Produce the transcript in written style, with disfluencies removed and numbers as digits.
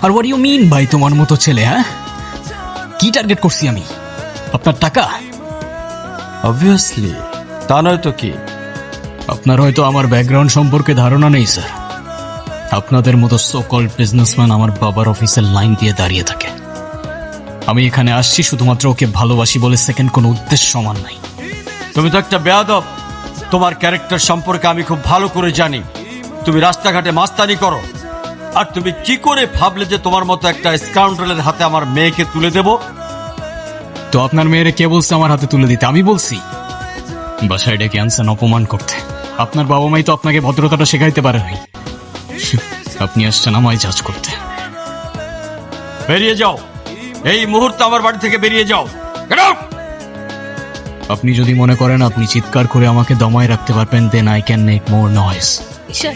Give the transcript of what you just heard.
R what you mean ভাই তোমার মতো ছেলে? হ্যাঁ, কি টার্গেট করছি আমি? আপনার টাকা? অবভিয়াসলি, তা নয় তো কি? আপনার হয়তো আমার ব্যাকগ্রাউন্ড সম্পর্কে ধারণা নেই স্যার। আপনাদের মতো সো কল্ড বিজনেসম্যান আমার বাবার অফিসের লাইন দিয়ে দাঁড়িয়ে থাকে। আমি এখানে আসছি শুধুমাত্র ওকে ভালোবাসি বলে, সেকেন্ড কোনো উদ্দেশ্য সমান নাই। তুমি তো একটা বেয়াদব। তোমার ক্যারেক্টার সম্পর্কে আমি খুব ভালো করে জানি। তুমি রাস্তাঘাটে মাস্তানি করো, আর তুমি কি করে ভাবলে যে তোমার মতো একটা স্কাউন্ডারের হাতে আমার মেয়েকে তুলে দেব? তো আপনার মেয়েরে কে বলছে আমার হাতে তুলে দিতে? আমি বলছি? বাসায় ডেকে আনছেন অপমান করতে। আপনার বাবা মাই তো আপনাকে ভদ্রতাটা শেখাইতে পারে নাই। আপনি আসছেন আমায় জাজ করতে। বেরিয়ে যাও, এই মুহূর্তে আমার বাড়ি থেকে বেরিয়ে যাও। Get out! আপনি যদি মনে করেন আপনি চিৎকার করে আমাকে দমায় রাখতে পারবেন, then I can make more noise. Ishan,